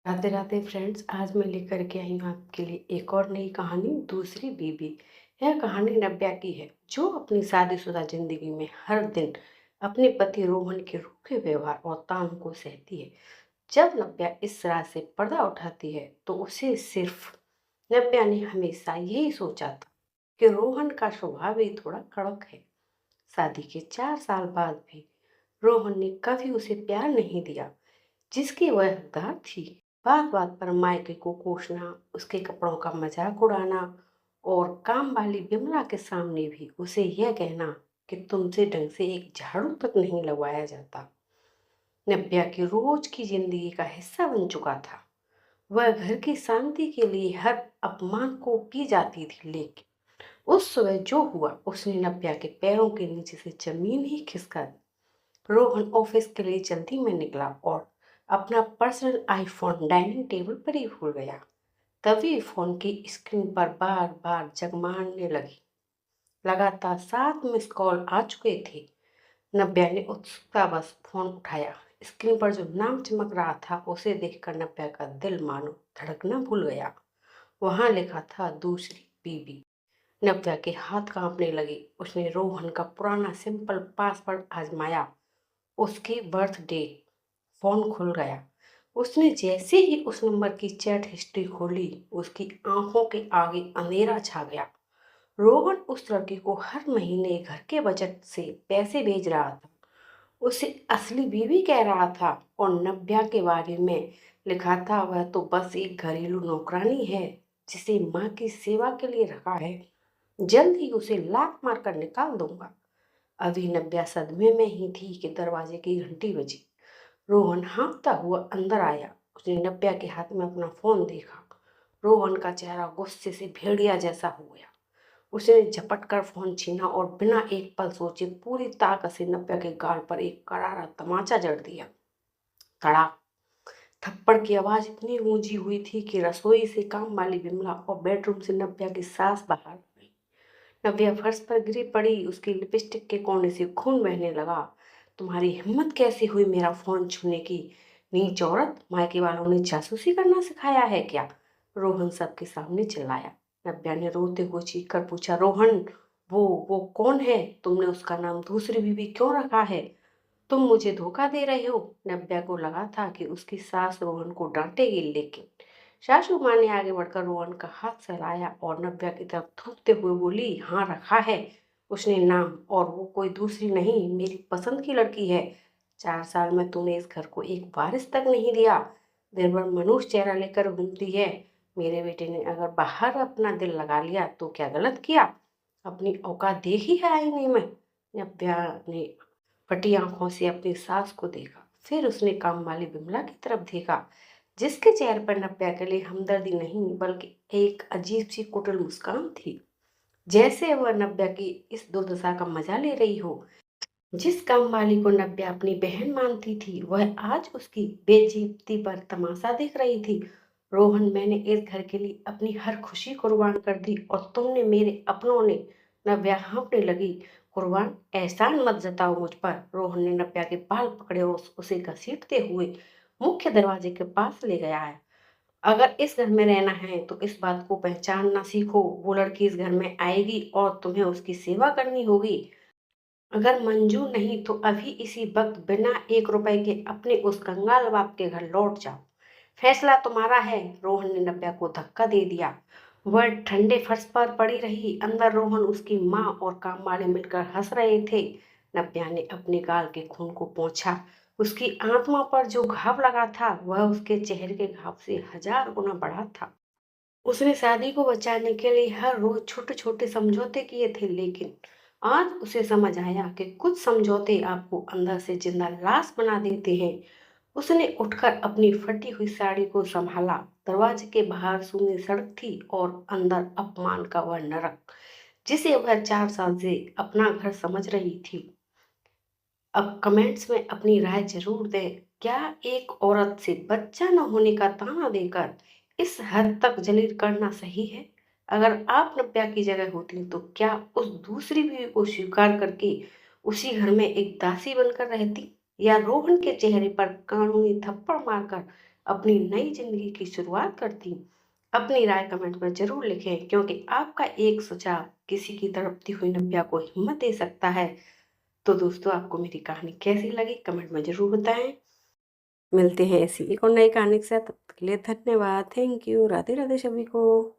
Radhe Radhe friends. आज मैं लेकर के आई हूँ आपके लिए एक और नई कहानी, दूसरी बीवी। यह कहानी नव्या की है, जो अपनी शादीशुदा जिंदगी में हर दिन अपने पति रोहन के रूखे व्यवहार और तानों को सहती है। जब नव्या इस रात से पर्दा उठाती है तो उसे सिर्फ नव्या ने हमेशा यही सोचा था कि रोहन का स्वभाव ही थोड़ा कड़क है। शादी के 4 साल बाद भी रोहन ने कभी उसे प्यार नहीं दिया जिसकी वह हकदार थी। बात बात पर मायके को कोसना, उसके कपड़ों का मजाक उड़ाना और काम वाली बिमला के सामने भी उसे यह कहना कि तुमसे ढंग से एक झाड़ू तक नहीं लगवाया जाता, नव्या की रोज की जिंदगी का हिस्सा बन चुका था। वह घर की शांति के लिए हर अपमान को पी जाती थी, लेकिन उस सुबह जो हुआ उसने नव्या के पैरों के नीचे से जमीन ही खिसका दी। रोहन ऑफिस के लिए जल्दी में निकला और अपना पर्सनल आईफोन डाइनिंग टेबल पर ही भूल गया। तभी फोन की स्क्रीन पर बार बार जगमाने लगी। लगातार 7 मिस कॉल आ चुके थे। नव्या ने उत्सुकतावश फोन उठाया। स्क्रीन पर जो नाम चमक रहा था उसे देखकर नव्या का दिल मानो धड़कना भूल गया। वहां लिखा था दूसरी बीबी। नव्या के हाथ कांपने लगे। उसने रोहन का पुराना सिंपल पासवर्ड आजमाया। उसकी बर्थडे फोन खुल गया। उसने जैसे ही उस नंबर की चैट हिस्ट्री खोली, उसकी आंखों के आगे अंधेरा छा गया। रोहन उस लड़की को हर महीने घर के बजट से पैसे भेज रहा था, उसे असली बीवी कह रहा था, और नव्या के बारे में लिखा था वह तो बस एक घरेलू नौकरानी है जिसे माँ की सेवा के लिए रखा है। जल्द ही उसे लात मारकर निकाल दूंगा। अभी नव्या सदमे में ही थी कि दरवाजे की घंटी बजी। रोहन हाँफता हुआ अंदर आया। उसने नव्या के हाथ में अपना फोन देखा। रोहन का चेहरा गुस्से से भेड़िया जैसा हो गया। उसने झपट कर फोन छीना और बिना एक पल सोचे पूरी ताकत से नव्या के गाल पर एक करारा तमाचा जड़ दिया। कड़ाक। थप्पड़ की आवाज इतनी ऊंची हुई थी कि रसोई से काम वाली बिमला और बेडरूम से नव्या की सास बाहर आ गई। नव्या फर्श पर गिरी पड़ी। उसकी लिपस्टिक के कोने से खून बहने लगा। तुम्हारी हिम्मत कैसे हुई मेरा फोन छूने की, नीच औरत! मायके वालों ने जासूसी करना सिखाया है क्या? रोहन सबके सामने चिल्लाया। नव्या ने रोते हुए चीख कर पूछा, रोहन, वो कौन है? तुमने उसका नाम दूसरी बीवी क्यों रखा है? तुम मुझे धोखा दे रहे हो। नव्या को लगा था कि उसकी सास रोहन को डांटेगी, लेकिन सासू माँ ने आगे बढ़कर रोहन का हाथ सहलाया और नव्या की तरफ थूकते हुए बोली, हाँ रखा है उसने नाम, और वो कोई दूसरी नहीं, मेरी पसंद की लड़की है। 4 साल में तूने इस घर को एक वारिस तक नहीं दिया। दिन भर मनुष्य चेहरा लेकर घूमती है। मेरे बेटे ने अगर बाहर अपना दिल लगा लिया तो क्या गलत किया? अपनी औकात देखी है आईने में। नव्या ने फटी आंखों से अपनी सास को देखा। फिर उसने काम वाली बिमला की तरफ देखा, जिसके चेहरे पर नव्या के लिए हमदर्दी नहीं बल्कि एक अजीब सी कुटिल मुस्कान थी, जैसे वह नव्या की इस दुर्दशा का मजा ले रही हो। जिस काम वाली को नव्या अपनी बहन मानती थी, वह आज उसकी बेइज्जती पर तमाशा देख रही थी। रोहन, मैंने इस घर के लिए अपनी हर खुशी कुर्बान कर दी और तुमने, मेरे अपनों ने। नव्या हाँफने लगी। कुर्बान? एहसान मत जताओ मुझ पर। रोहन ने नव्या के बाल पकड़े और उसे घसीटते हुए मुख्य दरवाजे के पास ले गया है। अगर इस घर में रहना है तो इस बात को पहचानना सीखो। वो लड़की इस घर में आएगी और तुम्हें उसकी सेवा करनी होगी। अगर मंजूर नहीं तो अभी इसी वक्त बिना 1 रुपए के अपने उस कंगाल बाप के घर लौट जाओ। फैसला तुम्हारा है। रोहन ने नव्या को धक्का दे दिया। वह ठंडे फर्श पर पड़ी रही। अंदर रोहन, उसकी माँ और काम वाले मिलकर हंस रहे थे। नव्या ने अपने गाल के खून को पोंछा। उसकी आत्मा पर जो घाव लगा था वह उसके चेहरे के घाव से 1000 गुना बड़ा था। उसने शादी को बचाने के लिए हर रोज छोटे छोटे समझौते किए थे, लेकिन आज उसे समझ आया कि कुछ समझौते आपको अंदर से जिंदा लाश बना देते हैं। उसने उठकर अपनी फटी हुई साड़ी को संभाला। दरवाजे के बाहर सूनी सड़क थी और अंदर अपमान का वह नरक, जिसे वह 4 साल से अपना घर समझ रही थी। अब कमेंट्स में अपनी राय जरूर दें। क्या एक औरत से बच्चा न होने का ताना देकर इस हद तक जलील करना सही है? अगर आप नव्या की जगह होती तो क्या उस दूसरी बीवी को स्वीकार करके उसी घर में एक दासी बनकर रहती, या रोहन के चेहरे पर कानूनी थप्पड़ मारकर अपनी नई ज़िंदगी की शुरुआत करती? अपनी राय कमेंट में ज़रूर लिखें, क्योंकि आपका एक सुझाव किसी की तड़पती हुई नव्या को हिम्मत दे सकता है। तो दोस्तों, आपको मेरी कहानी कैसी लगी कमेंट में ज़रूर बताएं। मिलते हैं ऐसी एक और नई कहानी के साथ। तब तक के लिए धन्यवाद। Thank you. राधे राधे सभी को।